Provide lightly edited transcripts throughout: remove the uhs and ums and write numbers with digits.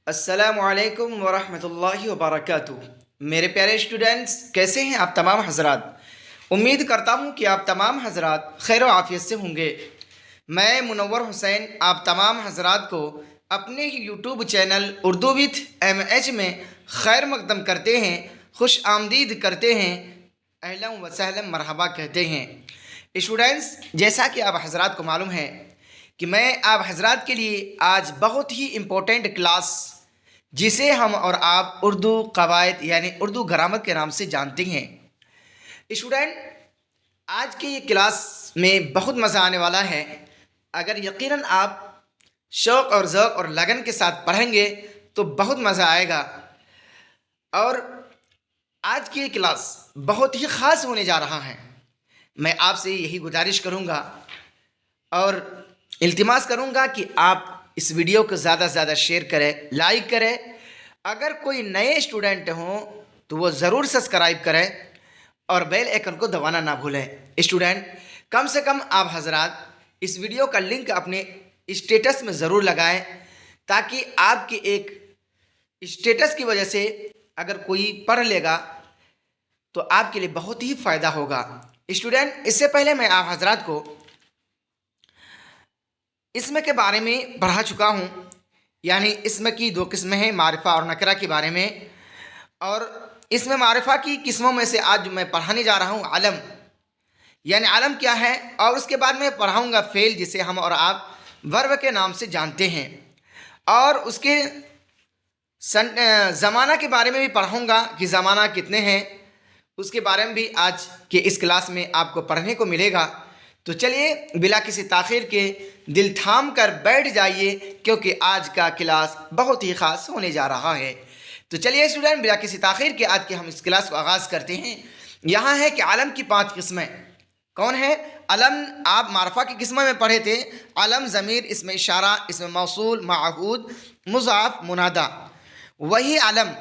السلام علیکم ورحمۃ اللہ وبرکاتہ۔ میرے پیارے اسٹوڈنٹس، کیسے ہیں آپ تمام حضرات؟ امید کرتا ہوں کہ آپ تمام حضرات خیر و عافیت سے ہوں گے۔ میں منور حسین آپ تمام حضرات کو اپنے ہی YouTube channel Urdu with M H میں خیر مقدم کرتے ہیں، خوش آمدید کرتے ہیں، اہلا و سہلا مرحبا کہتے ہیں۔ اسٹوڈنٹس، جیسا کہ آپ حضرات کو معلوم ہے کہ میں آپ حضرات کے لیے آج بہت ہی امپورٹنٹ کلاس، جسے ہم اور آپ اردو قواعد یعنی اردو گرامر کے نام سے جانتے ہیں۔ اسٹوڈنٹ، آج کی یہ کلاس میں بہت مزہ آنے والا ہے۔ اگر یقیناً آپ شوق اور ذوق اور لگن کے ساتھ پڑھیں گے تو بہت مزہ آئے گا۔ اور آج کی یہ کلاس بہت ہی خاص ہونے جا رہا ہے۔ میں آپ سے یہی گزارش کروں گا اور التماس کروں گا کہ آپ اس ویڈیو کو زیادہ سے زیادہ شیئر کریں، لائک کریں۔ اگر کوئی نئے اسٹوڈنٹ ہوں تو وہ ضرور سبسکرائب کریں اور بیل آئکن کو دبانا نہ بھولیں۔ اسٹوڈنٹ، کم سے کم آپ حضرات اس ویڈیو کا لنک اپنے اسٹیٹس میں ضرور لگائیں، تاکہ آپ کے ایک اسٹیٹس کی وجہ سے اگر کوئی پڑھ لے گا تو آپ کے لیے بہت ہی فائدہ ہوگا۔ اسٹوڈنٹ، اس سے پہلے میں آپ حضرات کو اسم کے بارے میں پڑھا چکا ہوں، یعنی اسم کی دو قسمیں ہیں، معرفہ اور نکرہ کے بارے میں۔ اور اسم معرفہ کی قسموں میں سے آج میں پڑھانے جا رہا ہوں علم، یعنی علم کیا ہے، اور اس کے بعد میں پڑھاؤں گا فعل، جسے ہم اور آپ ورب کے نام سے جانتے ہیں، اور اس کے زمانہ کے بارے میں بھی پڑھاؤں گا کہ زمانہ کتنے ہیں، اس کے بارے میں بھی آج کے اس کلاس میں آپ کو پڑھنے کو ملے گا۔ تو چلیے بلا کسی تاخیر کے دل تھام کر بیٹھ جائیے، کیونکہ آج کا کلاس بہت ہی خاص ہونے جا رہا ہے۔ تو چلیے اسٹوڈنٹ، بلا کسی تاخیر کے آج کے ہم اس کلاس کو آغاز کرتے ہیں۔ یہاں ہے کہ علم کی 5 قسمیں کون ہیں؟ علم آپ معرفہ کی قسمیں میں پڑھے تھے، علم ضمیر، اسم اشارہ، اسم موصول، معہود، مضاف، منادا۔ وہی علم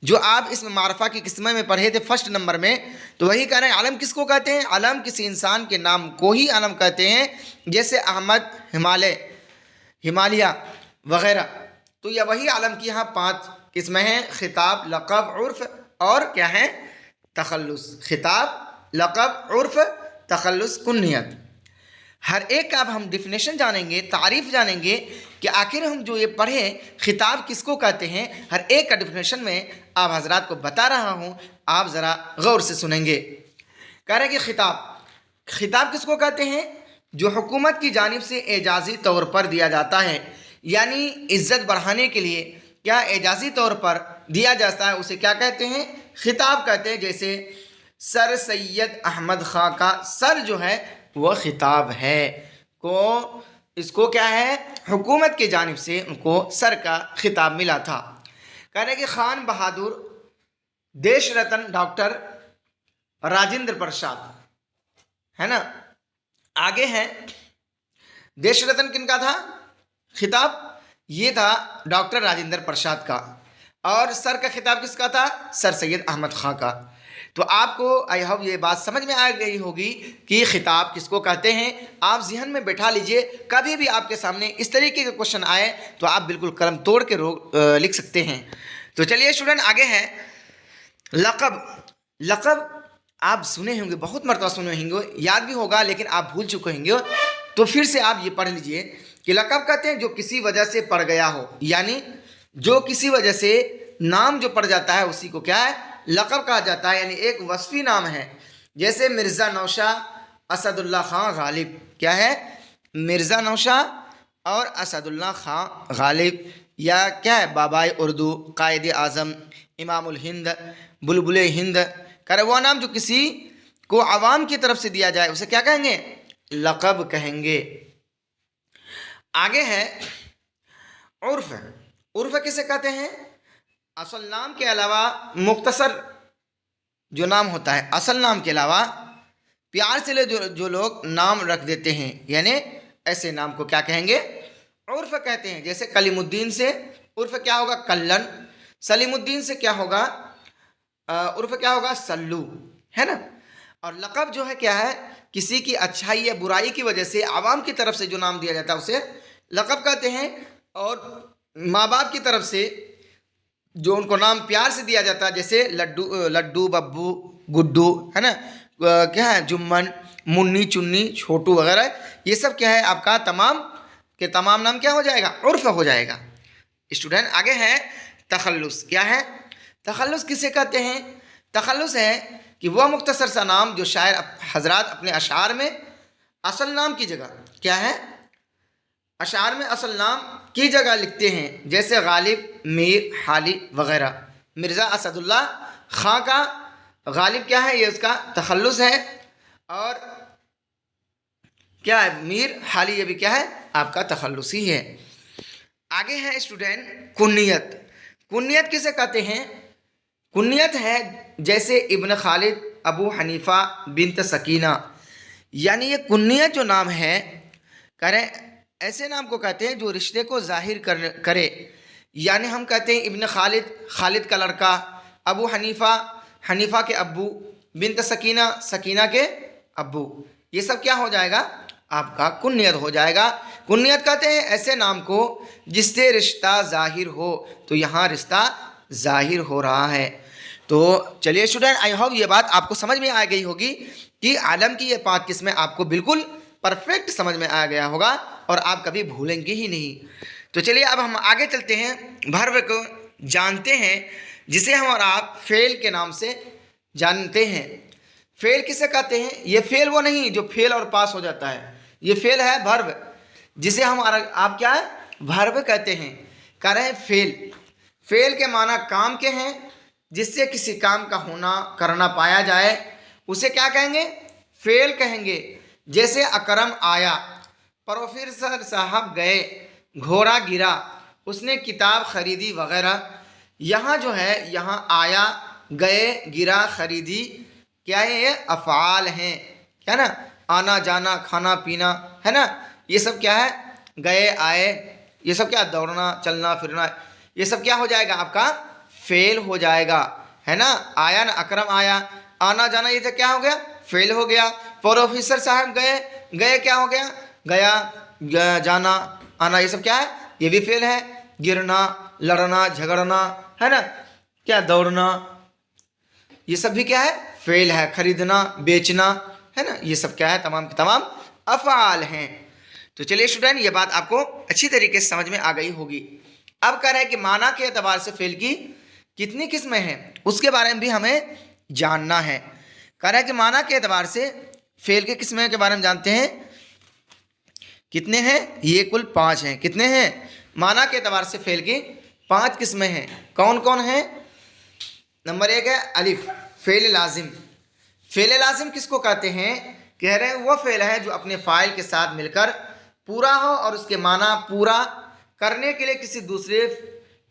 جو آپ اس معرفہ کی قسمیں میں پڑھے تھے فرسٹ نمبر میں، تو وہی کہہ رہے ہیں علم کس کو کہتے ہیں؟ علم کسی انسان کے نام کو ہی علم کہتے ہیں، جیسے احمد، ہمالیہ وغیرہ۔ تو یہ وہی علم کی یہاں 5 قسمیں ہیں: خطاب، لقب، عرف اور کیا ہے؟ تخلص۔ خطاب، لقب، عرف، تخلص، کنیت۔ ہر ایک کا اب ہم ڈیفینیشن جانیں گے، تعریف جانیں گے کہ آخر ہم جو یہ پڑھیں خطاب کس کو کہتے ہیں۔ ہر ایک کا ڈیفینیشن میں آپ حضرات کو بتا رہا ہوں، آپ ذرا غور سے سنیں گے۔ کہہ رہے ہیں کہ خطاب کس کو کہتے ہیں؟ جو حکومت کی جانب سے اعزازی طور پر دیا جاتا ہے، یعنی عزت بڑھانے کے لیے کیا اعزازی طور پر دیا جاتا ہے، اسے کیا کہتے ہیں؟ خطاب کہتے ہیں۔ جیسے سر سید احمد خاں کا سر جو ہے وہ خطاب ہے، اس کو کیا ہے؟ حکومت کی جانب سے ان کو سر کا خطاب ملا تھا۔ کہہ رہے کہ خان بہادر، دیش رتن ڈاکٹر راجندر پرساد، ہے نا؟ آگے ہے دیش رتن کن کا تھا خطاب؟ یہ تھا ڈاکٹر راجندر پرساد کا۔ اور سر کا خطاب کس کا تھا؟ سر سید احمد خاں کا۔ تو آپ کو آئی ہوپ یہ بات سمجھ میں آ گئی ہوگی کہ خطاب کس کو کہتے ہیں۔ آپ ذہن میں بٹھا لیجئے، کبھی بھی آپ کے سامنے اس طریقے کے کوشچن آئے تو آپ بالکل قلم توڑ کے لکھ سکتے ہیں۔ تو چلیے اسٹوڈنٹ، آگے ہے لقب۔ لقب آپ سنے ہوں گے، بہت مرتبہ سنے ہوں گے، یاد بھی ہوگا لیکن آپ بھول چکے ہوں گے، تو پھر سے آپ یہ پڑھ لیجئے کہ لقب کہتے ہیں جو کسی وجہ سے پڑ گیا ہو، یعنی جو کسی وجہ سے نام جو پڑ جاتا ہے اسی کو کیا ہے؟ لقب کہا جاتا ہے، یعنی ایک وصفی نام ہے۔ جیسے مرزا نوشاہ اسد اللہ خان غالب، کیا ہے؟ مرزا نوشاہ اور اسد اللہ خان غالب، یا کیا ہے؟ بابائے اردو، قائد اعظم، امام الہند، بلبل ہند۔ کرے وہ نام جو کسی کو عوام کی طرف سے دیا جائے اسے کیا کہیں گے؟ لقب کہیں گے۔ آگے ہے عرف۔ عرف کسے کہتے ہیں؟ اصل نام کے علاوہ مختصر جو نام ہوتا ہے، اصل نام کے علاوہ پیار سے جو لوگ نام رکھ دیتے ہیں، یعنی ایسے نام کو کیا کہیں گے؟ عرف کہتے ہیں۔ جیسے کلیم الدین سے عرف کیا ہوگا؟ کلن۔ سلیم الدین سے کیا ہوگا؟ عرف کیا ہوگا؟ سلو، ہے نا؟ اور لقب جو ہے کیا ہے؟ کسی کی اچھائی یا برائی کی وجہ سے عوام کی طرف سے جو نام دیا جاتا ہے اسے لقب کہتے ہیں۔ اور ماں باپ کی طرف سے جو ان کو نام پیار سے دیا جاتا ہے، جیسے لڈو ببو گڈو، ہے نا، کیا ہے، جمن، منی چنی چھوٹو وغیرہ، یہ سب کیا ہے آپ کا تمام کے تمام نام کیا ہو جائے گا، عرف ہو جائے گا۔ اسٹوڈنٹ آگے ہے تخلص۔ کیا ہے تخلص؟ کسے کہتے ہیں؟ تخلص ہے کہ وہ مختصر سا نام جو شاعر حضرات اپنے اشعار میں اصل نام کی جگہ کیا ہے، اشعار میں اصل نام کی جگہ لکھتے ہیں، جیسے غالب، میر، حالی وغیرہ۔ مرزا اسد اللہ خاں کا غالب کیا ہے، یہ اس کا تخلص ہے، اور کیا ہے میر، حالی، یہ بھی کیا ہے آپ کا تخلص ہی ہے۔ آگے ہے اسٹوڈنٹ کنیت۔ کنیت کسے کہتے ہیں؟ کنیت ہے جیسے ابن خالد، ابو حنیفہ، بنت سکینہ، یعنی یہ کنیت جو نام ہے کریں ایسے نام کو کہتے ہیں جو رشتے کو ظاہر کرے، یعنی ہم کہتے ہیں ابن خالد، خالد کا لڑکا، ابو حنیفہ، حنیفہ کے ابو، بنت سکینہ، سکینہ کے ابو، یہ سب کیا ہو جائے گا آپ کا کنیت ہو جائے گا۔ کنیت کہتے ہیں ایسے نام کو جس سے رشتہ ظاہر ہو، تو یہاں رشتہ ظاہر ہو رہا ہے۔ تو چلیے اسٹوڈنٹ، آئی ہوپ یہ بات آپ کو سمجھ میں آ گئی ہوگی کہ عالم کی یہ 5 قسمیں آپ کو بالکل پرفیکٹ سمجھ میں آ گیا ہوگا اور آپ کبھی بھولیں گے ہی نہیں۔ تو چلیے اب ہم آگے چلتے ہیں، بھرو کو جانتے ہیں، جسے ہم اور آپ فعل کے نام سے جانتے ہیں۔ فعل کسے کہتے ہیں؟ یہ فعل وہ نہیں جو فعل اور پاس ہو جاتا ہے، یہ فعل ہے بھرو، جسے ہم اور آپ کیا ہے بھرو کہتے ہیں۔ کہہ رہے ہیں فعل، فعل کے معنی کام کے ہیں، جس سے کسی کام کا ہونا کرنا پایا جائے اسے کیا کہیں گے؟ فعل کہیں گے۔ جیسے اکرم آیا، پروفیسر صاحب گئے، گھوڑا گرا، اس نے کتاب خریدی وغیرہ۔ یہاں جو ہے یہاں آیا، گئے، گرا، خریدی، کیا ہے یہ افعال ہیں، کیا نا، آنا جانا، کھانا پینا، ہے نا، یہ سب کیا ہے گئے آئے، یہ سب کیا دوڑنا چلنا پھرنا، یہ سب کیا ہو جائے گا آپ کا فعل ہو جائے گا، ہے نا۔ آیا نا، اکرم آیا، آنا جانا یہ تو کیا ہو گیا فعل ہو گیا۔ پروفیسر صاحب گئے، گئے کیا ہو گیا گیا، جانا آنا یہ سب کیا ہے یہ بھی فعل ہے۔ گرنا، لڑنا جھگڑنا، ہے نا، کیا دوڑنا، یہ سب بھی کیا ہے فعل ہے۔ خریدنا بیچنا، ہے نا، یہ سب کیا ہے تمام کے تمام افعال ہیں۔ تو چلیے اسٹوڈنٹ یہ بات آپ کو اچھی طریقے سے سمجھ میں آ گئی ہوگی۔ اب کہہ رہے ہیں کہ معنی کے اعتبار سے فعل کی کتنی قسمیں ہیں اس کے بارے میں بھی ہمیں جاننا ہے۔ کہہ رہے ہیں کہ معنی کے اعتبار سے فعل کے قسمیں کے بارے میں جانتے ہیں، کتنے ہیں؟ یہ کل 5 ہیں۔ کتنے ہیں؟ معنی کے اعتبار سے فعل کی 5 قسمیں ہیں۔ کون کون ہیں؟ نمبر 1 ہے الف، فعل لازم۔ فعل لازم کس کو کہتے ہیں؟ کہہ رہے ہیں وہ فعل ہے جو اپنے فاعل کے ساتھ مل کر پورا ہو اور اس کے معنی پورا کرنے کے لیے کسی دوسرے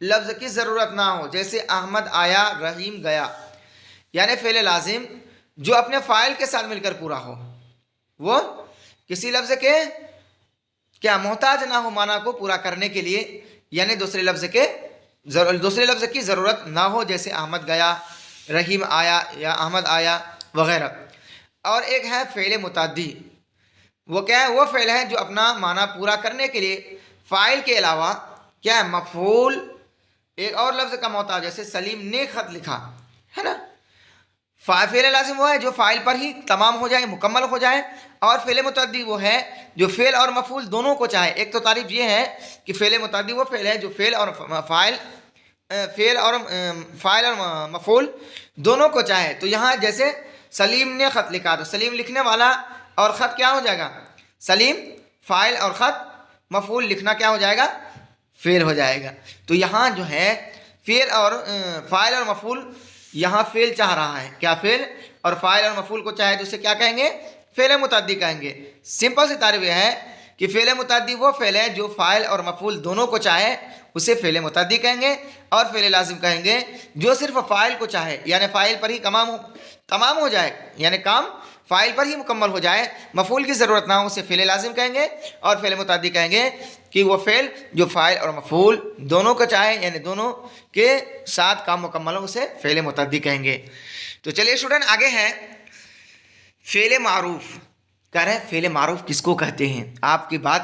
لفظ کی ضرورت نہ ہو، جیسے احمد آیا، رحیم گیا۔ یعنی فعل لازم جو اپنے فاعل کے ساتھ مل کر پورا ہو، وہ کسی لفظ کے کیا محتاج نہ ہو معنی کو پورا کرنے کے لیے، یعنی دوسرے لفظ کی ضرورت نہ ہو، جیسے احمد گیا، رحیم آیا یا احمد آیا وغیرہ۔ اور ایک ہے فعل متعدی، وہ کیا ہے؟ وہ فعل ہے جو اپنا معنی پورا کرنے کے لیے فاعل کے علاوہ کیا ہے مفعول ایک اور لفظ کا محتاج، جیسے سلیم نے خط لکھا، ہے نا۔ فعل لازم وہ ہے جو فاعل پر ہی تمام ہو جائے، مکمل ہو جائے، اور فعل متعدی وہ ہے جو فعل اور مفعول دونوں کو چاہے۔ ایک تو تعریف یہ ہے کہ فعل متعدی وہ فعل ہے جو فعل اور مفعول دونوں کو چاہے۔ تو یہاں جیسے سلیم نے خط لکھا، تو سلیم لکھنے والا اور خط کیا ہو جائے گا سلیم فاعل، اور خط مفعول لکھنا کیا ہو جائے گا فعل ہو جائے گا۔ تو یہاں جو ہے فاعل اور مفعول، یہاں فعل چاہ رہا ہے، کیا فعل اور فاعل اور مفعول کو چاہے تو اسے کیا کہیں گے؟ فعل متعدی کہیں گے۔ سمپل سی تعریف یہ ہے کہ فعل متعدی وہ فعل ہے جو فاعل اور مفعول دونوں کو چاہے، اسے فعل متعدی کہیں گے۔ اور فعل لازم کہیں گے جو صرف فاعل کو چاہے، یعنی فاعل پر ہی تمام ہو جائے، یعنی کام فاعل پر ہی مکمل ہو جائے، مفعول کی ضرورت نہ ہو، اسے فعل لازم کہیں گے۔ اور فعل متعدی کہیں گے کہ وہ فعل جو فاعل اور مفعول دونوں کو چاہے، یعنی دونوں کے ساتھ کام مکمل ہو، اسے فعل متعدی کہیں گے۔ تو چلیے اسٹوڈنٹ آگے ہے فعل معروف۔ کہہ رہے ہیں فعل معروف کس کو کہتے ہیں؟ آپ کی بات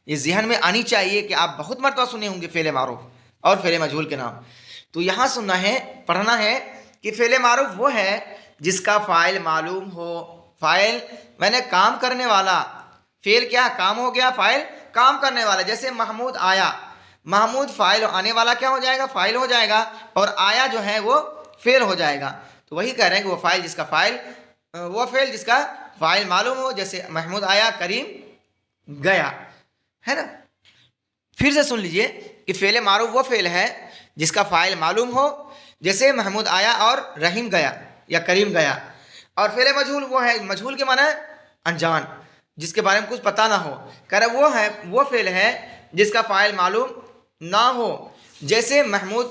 یہ ذہن میں آنی چاہیے کہ آپ بہت مرتبہ سنے ہوں گے فعل معروف اور فعل مجہول کے نام. تو یہاں سننا ہے، پڑھنا ہے کہ فعل معروف وہ ہے جس کا فاعل معلوم ہو. فاعل میں نے کام کرنے والا، فعل کیا کام ہو گیا، فاعل کام کرنے والا. جیسے محمود آیا، محمود فاعل، آنے والا کیا ہو جائے گا، فاعل ہو جائے گا، اور آیا جو ہے وہ فعل ہو جائے گا. تو وہی کہہ رہے ہیں کہ وہ فاعل جس کا فاعل، وہ فعل جس کا فاعل معلوم ہو. جیسے محمود آیا، کریم گیا، ہے نا. پھر سے سن لیجئے کہ فعل معروف وہ فعل ہے جس کا فاعل معلوم ہو، جیسے محمود آیا اور رحیم گیا یا کریم گیا. اور فعل مجہول وہ ہے، مجہول کے معنی ہے انجان، جس کے بارے میں کچھ پتہ نہ ہو. کہہ رہے وہ فعل ہے جس کا فاعل معلوم نہ ہو. جیسے محمد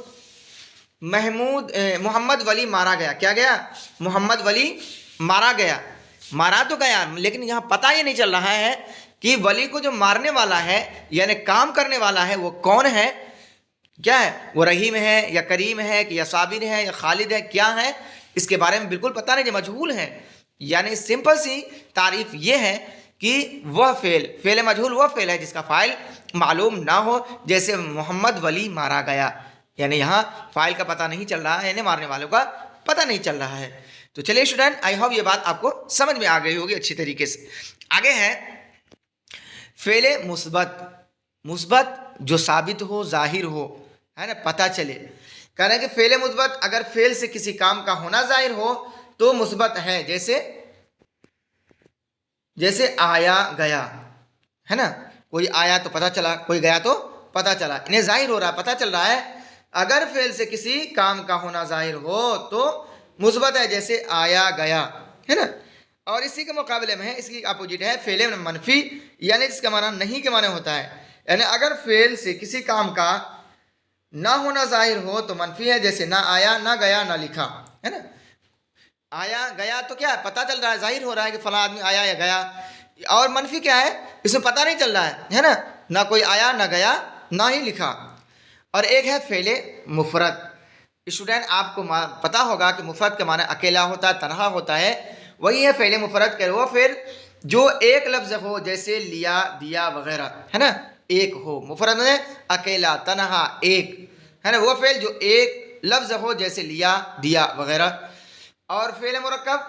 ولی مارا گیا. کیا گیا؟ محمد ولی مارا گیا. مارا تو گیا، لیکن یہاں پتہ یہ نہیں چل رہا ہے کہ ولی کو جو مارنے والا ہے یعنی کام کرنے والا ہے وہ کون ہے، کیا ہے، وہ رحیم ہے یا کریم ہے یا صابر ہے یا خالد ہے، کیا ہے، اس کے بارے میں بالکل پتہ نہیں، جو مجہول ہے. یعنی سمپل سی تعریف یہ ہے کہ وہ فعل مجہول وہ فعل ہے جس کا فاعل معلوم نہ ہو. جیسے محمد ولی مارا گیا، یعنی یہاں فاعل کا پتہ نہیں چل رہا ہے، یعنی مارنے والوں کا پتہ نہیں چل رہا ہے. تو چلیے اسٹوڈنٹ، آئی ہوپ یہ بات آپ کو سمجھ میں آ گئی ہوگی اچھی طریقے سے. آگے ہے فعل مثبت. مثبت جو ثابت ہو، ظاہر ہو، ہے نا، پتہ چلے. کہہ رہے ہیں کہ فعل مثبت اگر فعل سے کسی کام کا ہونا ظاہر ہو تو مثبت ہے. جیسے آیا گیا، ہے نا، کوئی آیا تو پتہ چلا، کوئی گیا تو پتہ چلا، انہیں ظاہر ہو رہا ہے، پتہ چل رہا ہے. اگر فعل سے کسی کام کا ہونا ظاہر ہو تو مثبت ہے، جیسے آیا گیا، ہے نا. اور اسی کے مقابلے میں ہے، اس کی اپوزٹ ہے فعل منفی، یعنی جس کا معنی نہیں کے معنی ہوتا ہے. یعنی اگر فعل سے کسی کام کا نہ ہونا ظاہر ہو تو منفی ہے. جیسے نہ آیا، نہ گیا، نہ لکھا، ہے نا. آیا گیا تو کیا ہے، پتہ چل رہا ہے، ظاہر ہو رہا ہے کہ فلاں آدمی آیا یا گیا. اور منفی کیا ہے، اس میں پتہ نہیں چل رہا ہے نا، نہ کوئی آیا، نہ گیا، نہ ہی لکھا. اور ایک ہے فعل مفرد. اسٹوڈنٹ آپ کو پتہ ہوگا کہ مفرد کے معنی اکیلا ہوتا ہے، تنہا ہوتا ہے. وہی ہے فعل مفرد کے وہ فعل جو ایک لفظ ہو، جیسے لیا، دیا وغیرہ، ہے نا، ایک ہو. مفرد میں اکیلا، تنہا، ایک، ہے نا، وہ فعل جو ایک لفظ ہو، جیسے لیا، دیا وغیرہ. اور فعل مرکب،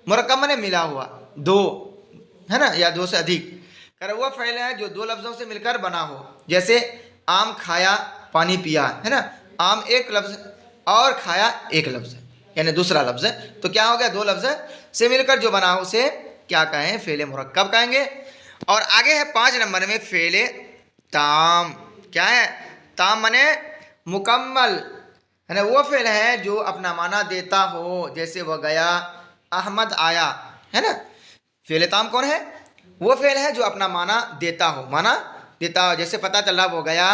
مرکب میں نے ملا ہوا، دو، ہے نا، یا دو سے ادھک. وہ فعل ہے جو دو لفظوں سے مل کر بنا ہو. جیسے آم کھایا، پانی پیا، ہے نا. آم ایک لفظ اور کھایا ایک لفظ، یعنی دوسرا لفظ ہے. تو کیا ہو گیا، دو لفظ سے مل کر جو بنا ہو اسے کیا کہیں، فعل مرکب کہیں گے. اور آگے ہے 5 نمبر میں فعل تام. کیا ہے، تام مانے مکمل، ہے نا. وہ فعل ہے جو اپنا معنی دیتا ہو. جیسے وہ گیا، احمد آیا، ہے نا. فعل تام کون ہے، وہ فعل ہے جو اپنا معنی دیتا ہو، معنی دیتا ہو. جیسے پتہ چل رہا وہ گیا،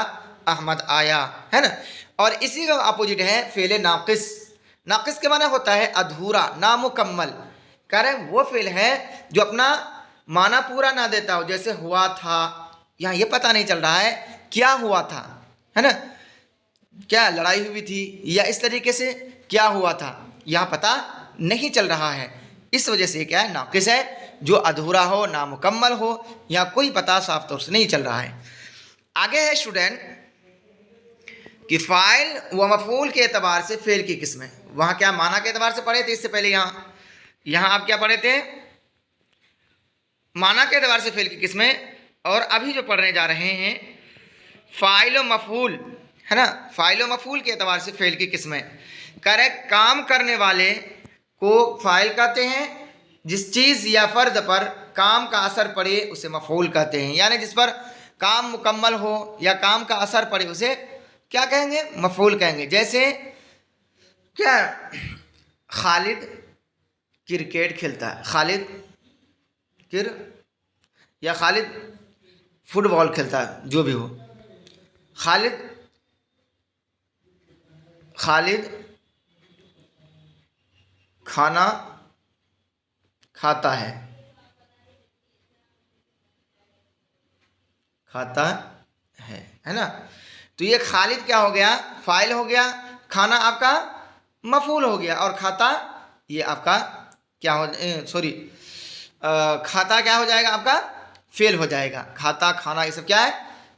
احمد آیا، ہے نا. اور اسی کا اپوزٹ ہے فعل ناقص. ناقص کے معنی ہوتا ہے ادھورا، نامکمل. کہہ رہے ہیں وہ فعل ہے جو اپنا معنی پورا نہ دیتا ہو. جیسے ہوا تھا، یہاں یہ پتہ نہیں چل رہا ہے کیا ہوا تھا، ہے نا، کیا لڑائی ہوئی تھی یا اس طریقے سے کیا ہوا تھا، یہاں پتہ نہیں چل رہا ہے. اس وجہ سے کیا ہے، ناقص ہے، جو ادھورا ہو، نامکمل ہو، یا کوئی پتہ صاف طور سے نہیں چل رہا ہے. آگے ہے اسٹوڈنٹ کہ فاعل و مفعول کے اعتبار سے فعل کی قسمیں. وہاں کیا معنی کے اعتبار سے پڑھے تھے، اس سے پہلے یہاں آپ کیا پڑھے تھے، معنی کے اعتبار سے فعل کی قسمیں. اور ابھی جو پڑھنے جا رہے ہیں فاعل و مفعول، ہے نا، فاعل و مفعول کے اعتبار سے فعل کی قسمیں. کرے کام کرنے والے کو فاعل کہتے ہیں. جس چیز یا فرد پر کام کا اثر پڑے اسے مفعول کہتے ہیں. یعنی جس پر کام مکمل ہو یا کام کا اثر پڑے اسے کیا کہیں گے، مفعول کہیں گے. جیسے کیا، خالد کرکٹ کھیلتا ہے، خالد یا خالد فٹ بال کھیلتا ہے، جو بھی ہو. خالد کھانا کھاتا ہے نا. تو یہ خالد کیا ہو گیا، فاعل ہو گیا. کھانا آپ کا مفعول ہو گیا. اور کھاتا یہ آپ کا کیا ہو، کھاتا کیا ہو جائے گا آپ کا فعل ہو جائے گا. کھاتا کھانا یہ سب کیا ہے؟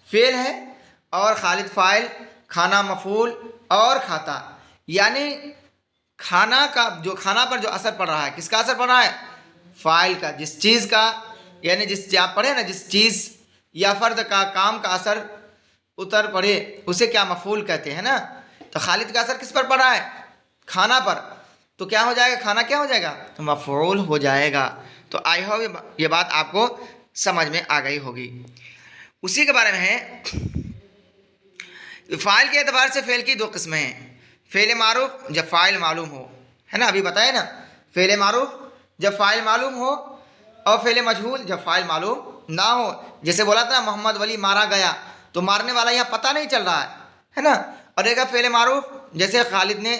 فعل ہے. اور خالد فاعل، کھانا مفعول اور کھاتا یعنی کھانا کا جو کھانا پر جو اثر پڑ رہا ہے، کس کا اثر پڑ رہا ہے؟ فاعل کا. جس چیز کا یعنی جس آپ پڑھے نا، جس چیز یا فرد کا کام کا اثر اتر پڑے اسے کیا مفعول کہتے ہیں نا. تو خالد کا اثر کس پر پڑ رہا ہے؟ کھانا پر. تو کیا ہو جائے گا؟ کھانا کیا ہو جائے گا؟ تو مفعول ہو جائے گا. تو آئی ہوپ یہ بات آپ کو سمجھ میں آ گئی ہوگی. اسی کے بارے میں ہے فاعل کے اعتبار سے فعل کی دو قسمیں ہیں. فعل معروف جب فاعل معلوم ہو، ہے نا، ابھی بتائے نا. فعل معروف جب فاعل معلوم ہو، اور فعل مجہول جب فاعل معلوم نہ ہو. جیسے بولا تھا محمد ولی مارا گیا، تو مارنے والا یہاں پتہ نہیں چل رہا ہے نا. اور ایک فعل معروف جیسے خالد نے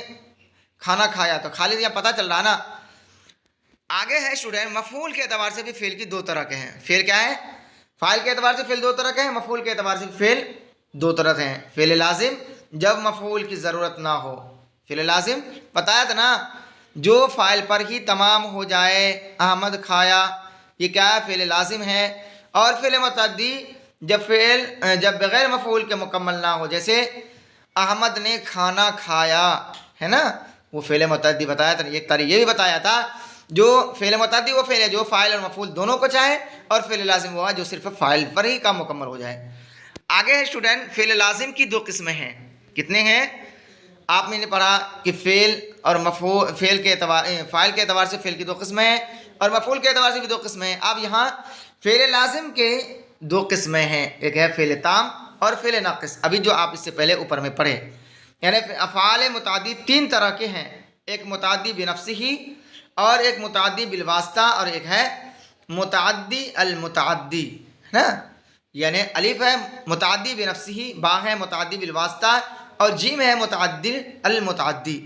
کھانا کھایا، تو خالد یہاں پتہ چل رہا نا. آگے ہے اسٹوڈنٹ، مفعول کے اعتبار سے بھی فعل کی دو طرح کے ہیں. فعل کیا ہے؟ فاعل کے اعتبار سے فعل دو طرح کے ہیں، مفعول کے اعتبار سے فعل دو طرح کے ہیں. فعل لازم جب مفعول کی ضرورت نہ ہو. فعل لازم بتایا تھا نا، جو فاعل پر ہی تمام ہو جائے. احمد کھایا، یہ کیا ہے؟ فعل لازم ہے. اور فعل متعدی جب بغیر مفعول کے مکمل نہ ہو، جیسے احمد نے کھانا کھایا، ہے نا، وہ فعل متعدی بتایا تھا. ایک طرح یہ بھی بتایا تھا جو فعل متعدی وہ فعل ہے جو فاعل اور مفعول دونوں کو چاہے، اور فعل لازم وہ ہے جو صرف فاعل پر ہی کام مکمل ہو جائے. آگے ہے اسٹوڈنٹ، فعل لازم کی دو قسمیں ہیں. کتنے ہیں؟ آپ نے پڑھا کہ فعل اور مفعول، فعل کے اعتبار فاعل کے اعتبار سے فعل کی دو قسمیں ہیں، اور مفعول کے اعتبار سے بھی دو قسمیں ہیں. اب یہاں فعل لازم کے دو قسمیں ہیں، ایک ہے فعل تام اور فعل ناقص. ابھی جو آپ اس سے پہلے اوپر میں پڑھے، یعنی افعال متعدی تین طرح کے ہیں. ایک متعدی بنفسہ، اور ایک متعدی بالواسطہ، اور ایک ہے متعدی المتعدی، ہے نا. یعنی الف ہے متعدی بنفسہ، با ہے متعدی بالواسطہ، اور جیم ہے متعدی المتعدی.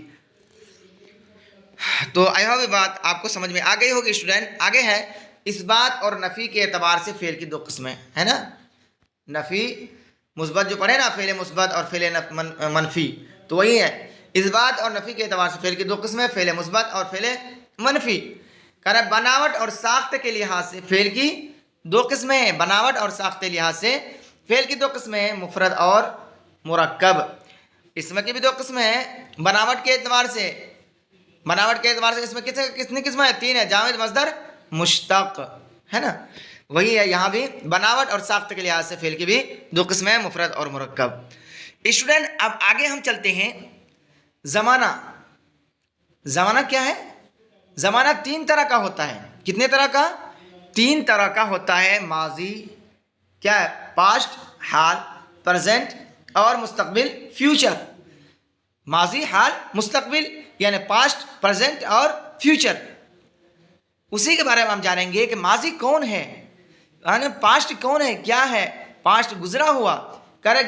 تو آئی ہوپ یہ بات آپ کو سمجھ میں آ گئی ہوگی اسٹوڈنٹ. آگے ہے اس بات اور نفی کے اعتبار سے فعل کی دو قسمیں، ہے نا. نفی مثبت جو پڑھے نا، فعل مثبت اور فعل منفی، تو وہی ہے. اس بات اور نفی کے اعتبار سے فعل کی دو قسمیں، فعل مثبت اور فعل منفی. بناوٹ اور ساخت کے لحاظ سے فعل کی دو قسمیں ہیں. بناوٹ اور ساخت کے لحاظ سے فعل کی دو قسمیں ہیں، مفرد اور مرکب. اسم کی بھی دو قسمیں ہیں. بناوٹ کے اعتبار سے اس میں کتنی قسمیں ہیں؟ تین ہے، جامد، مصدر، مشتق، ہے نا. وہی ہے یہاں بھی بناوٹ اور ساخت کے لحاظ سے فعل کی بھی دو قسمیں ہیں، مفرد اور مرکب. اسٹوڈنٹ اب آگے ہم چلتے ہیں. زمانہ کیا ہے؟ زمانہ تین طرح کا ہوتا ہے. کتنے طرح کا؟ تین طرح کا ہوتا ہے. ماضی کیا ہے؟ پاسٹ، حال، پریزنٹ، اور مستقبل، فیوچر. ماضی، حال، مستقبل یعنی پاسٹ، پریزنٹ اور فیوچر. اسی کے بارے میں ہم جانیں گے کہ ماضی کون ہے، یعنی پاسٹ کون ہے، کیا ہے. پاسٹ گزرا ہوا،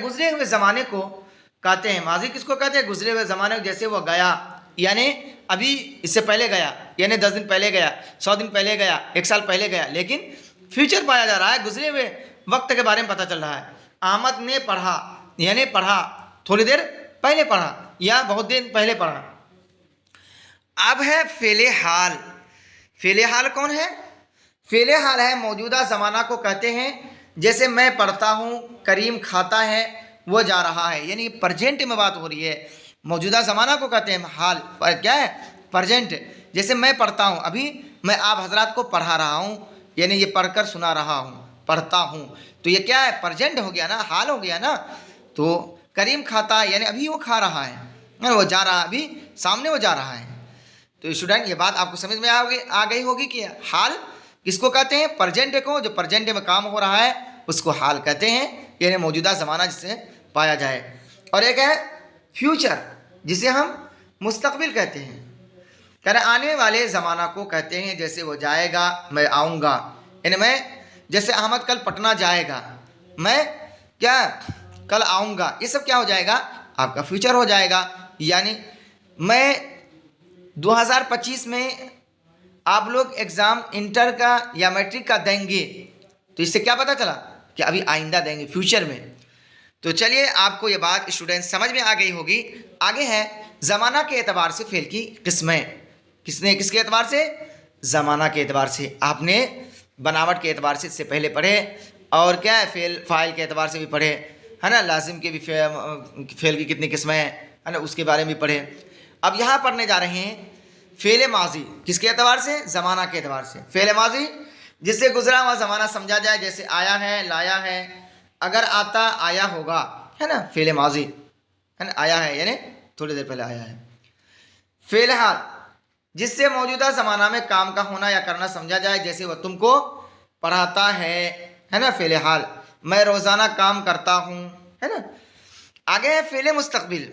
گزرے ہوئے زمانے کو کہتے ہیں. ماضی کس کو کہتے ہیں؟ گزرے ہوئے زمانے کو. جیسے وہ گیا یعنی ابھی اس سے پہلے گیا، یعنی 10 دن پہلے گیا، 100 دن پہلے گیا، 1 سال پہلے گیا. لیکن فیوچر پایا جا رہا ہے، گزرے ہوئے وقت کے بارے میں پتہ چل رہا ہے. احمد نے پڑھا، یعنی پڑھا، تھوڑی دیر پہلے پڑھا یا بہت دن پہلے پڑھا. اب ہے فعل حال. فعل حال کون ہے؟ فعل حال ہے موجودہ زمانہ کو کہتے ہیں. جیسے میں پڑھتا ہوں، کریم کھاتا ہے، وہ جا رہا ہے. یعنی پرجنٹ میں بات ہو رہی ہے. موجودہ زمانہ کو کہتے ہیں حال. کیا ہے؟ پرجنٹ. جیسے میں پڑھتا ہوں، ابھی میں آپ حضرات کو پڑھا رہا ہوں، یعنی یہ پڑھ کر سنا رہا ہوں، پڑھتا ہوں. تو یہ کیا ہے؟ پرجنٹ ہو گیا نا، حال ہو گیا نا. تو کریم کھاتا ہے یعنی ابھی وہ کھا رہا ہے، وہ جا رہا ہے، ابھی سامنے وہ جا رہا ہے. تو اسٹوڈنٹ یہ بات آپ کو سمجھ میں آ گئی ہوگی کہ حال کس کو کہتے ہیں؟ پرجنٹ کو. جو پرجنٹ میں کام ہو رہا ہے اس کو حال کہتے ہیں، یعنی موجودہ زمانہ جسے پایا جائے. اور ایک ہے فیوچر، جسے ہم مستقبل کہتے ہیں. آنے والے زمانہ کو کہتے ہیں. جیسے وہ جائے گا، میں آؤں گا. یعنی میں، جیسے احمد کل پٹنہ جائے گا، میں کیا کل آؤں گا. یہ سب کیا ہو جائے گا؟ آپ کا فیوچر ہو جائے گا. یعنی میں 2025 میں آپ لوگ ایگزام انٹر کا یا میٹرک کا دیں گے. تو اس سے کیا پتہ چلا کہ ابھی آئندہ دیں گے، فیوچر میں. تو چلیے آپ کو یہ بات اسٹوڈنٹ سمجھ میں آ گئی ہوگی. آگے ہے زمانہ کے اعتبار سے فعل کی قسمیں. کس کے اعتبار سے؟ زمانہ کے اعتبار سے. آپ نے بناوٹ کے اعتبار سے اس سے پہلے پڑھے، اور کیا ہے فعل فاعل کے اعتبار سے بھی پڑھے، ہے نا، لازم کے بھی فعل کی کتنی قسمیں ہیں، ہے نا، اس کے بارے میں بھی پڑھے۔ اب یہاں پڑھنے جا رہے ہیں فعل ماضی، کس کے اعتبار سے؟ زمانہ کے اعتبار سے۔ فعل ماضی جس سے گزرا ہوا زمانہ سمجھا جائے، جیسے آیا ہے، لایا ہے، اگر آتا آیا ہوگا، ہے نا، فعل ماضی، ہے نا، آیا ہے یعنی تھوڑی دیر پہلے آیا ہے۔ فعل حال جس سے موجودہ زمانہ میں کام کا ہونا یا کرنا سمجھا جائے، جیسے وہ تم کو پڑھاتا ہے نا، فعل حال، میں روزانہ کام کرتا ہوں، ہے نا۔ آگے ہے فعل مستقبل۔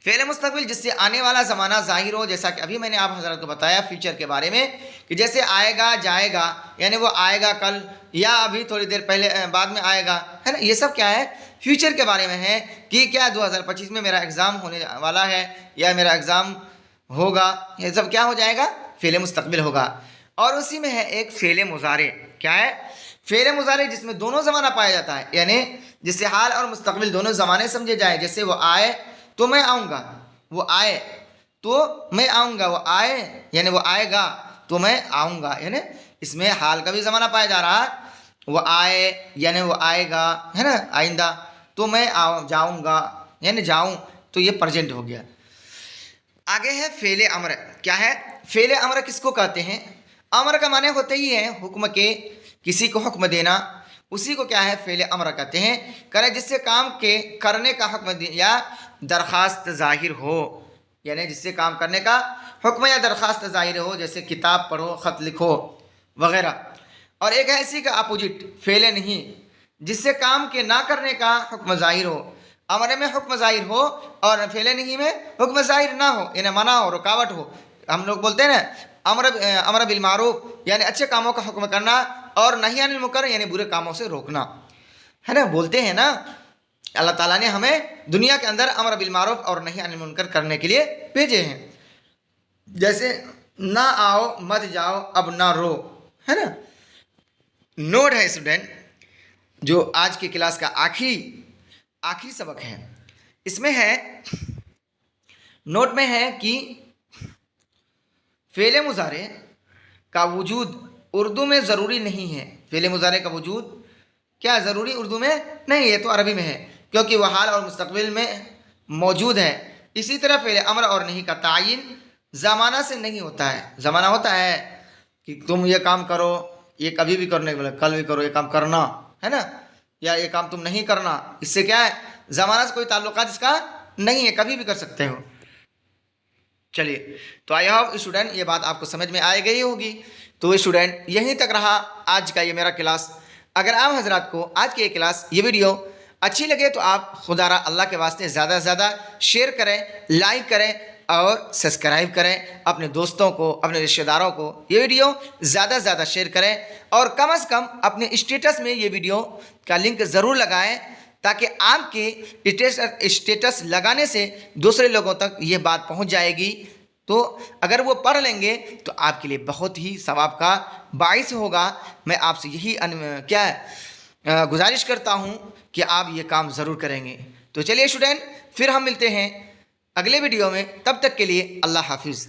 فعل مستقبل جس سے آنے والا زمانہ ظاہر ہو، جیسا کہ ابھی میں نے آپ حضرات کو بتایا فیوچر کے بارے میں، کہ جیسے آئے گا، جائے گا، یعنی وہ آئے گا کل یا ابھی تھوڑی دیر پہلے بعد میں آئے گا، ہے نا، یہ سب کیا ہے؟ فیوچر کے بارے میں ہے کہ کیا 2025 میں میرا ایگزام ہونے والا ہے یا میرا ایگزام ہوگا، یہ سب کیا ہو جائے گا؟ فعل مستقبل ہوگا۔ اور اسی میں ہے ایک فعل مضارع۔ کیا ہے؟ فعل مضارع جس میں دونوں زمانہ پایا جاتا ہے، یعنی جس سے حال اور مستقبل دونوں زمانے سمجھے جائیں، جیسے وہ آئے تو میں آؤں گا، وہ آئے تو میں آؤں گا، وہ آئے یعنی وہ آئے گا تو میں آؤں گا، یعنی اس میں حال کا بھی زمانہ پایا جا رہا ہے، وہ آئے یعنی وہ آئے گا، ہے نا، آئندہ، تو میں جاؤں گا یعنی جاؤں، تو یہ پرزینٹ ہو گیا۔ آگے ہے فعل امر۔ کیا ہے؟ فعل امر کس کو کہتے ہیں؟ امر کا معنی ہوتا ہی ہے حکم کے، کسی کو حکم دینا، اسی کو کیا ہے؟ فعل امر کہتے ہیں۔ کرے جس سے کام کے کرنے کا حکم یا درخواست ظاہر ہو، یعنی جس سے کام کرنے کا حکم یا درخواست ظاہر ہو، جیسے کتاب پڑھو، خط لکھو وغیرہ۔ اور ایک ہے اسی کا اپوزٹ فعل نہیں، جس سے کام کے نہ کرنے کا حکم ظاہر ہو۔ امر میں حکم ظاہر ہو اور فعل نہیں میں حکم ظاہر نہ ہو، یعنی منع ہو، رکاوٹ ہو۔ ہم لوگ بولتے ہیں نا امر بالمعروف یعنی اچھے کاموں کا حکم کرنا، اور نہی عن المنکر یعنی برے کاموں سے روکنا، ہے نا۔ بولتے ہیں نا اللہ تعالیٰ نے ہمیں دنیا کے اندر امر بالمعروف اور نہی عن المنکر کرنے کے لیے بھیجے ہیں، جیسے نہ آؤ، مت جاؤ، اب نہ رو، ہے نا۔ نوٹ ہے اسٹوڈنٹ، جو آج کی کلاس کا آخری سبق ہے، اس میں ہے نوٹ میں ہے کہ فعل مضارع کا وجود اردو میں ضروری نہیں ہے۔ فعل مضارع کا وجود کیا ضروری اردو میں نہیں ہے، تو عربی میں ہے، کیونکہ وہ حال اور مستقبل میں موجود ہے۔ اسی طرح فعل امر اور نہیں کا تعین زمانہ سے نہیں ہوتا ہے۔ زمانہ ہوتا ہے کہ تم یہ کام کرو، یہ کبھی بھی کرنے کے، کل بھی کرو، یہ کام کرنا، ہے نا، یا یہ کام تم نہیں کرنا، اس سے کیا ہے؟ زمانہ سے کوئی تعلقات اس کا نہیں ہے، کبھی بھی کر سکتے ہو۔ چلیے، تو آئی ہوپ اسٹوڈنٹ یہ بات آپ کو سمجھ میں آئے گئی ہوگی۔ تو اسٹوڈنٹ یہیں تک رہا آج کا یہ میرا کلاس۔ اگر آپ حضرات کو آج کی یہ کلاس، یہ ویڈیو اچھی لگے تو آپ خدا را اللہ کے واسطے زیادہ سے زیادہ شیئر کریں، لائک کریں اور سبسکرائب کریں۔ اپنے دوستوں کو، اپنے رشتہ داروں کو یہ ویڈیو زیادہ سے زیادہ شیئر کریں، اور کم از کم اپنے اسٹیٹس میں یہ ویڈیو کا لنک ضرور لگائیں، تاکہ آپ کے اسٹیٹس لگانے سے دوسرے لوگوں تک یہ بات پہنچ جائے گی، تو اگر وہ پڑھ لیں گے تو آپ کے لیے بہت ہی ثواب کا باعث ہوگا۔ میں آپ سے یہی گزارش کرتا ہوں کہ آپ یہ کام ضرور کریں گے۔ تو چلیے اسٹوڈنٹ، پھر ہم ملتے ہیں اگلے ویڈیو میں، تب تک کے لیے اللہ حافظ۔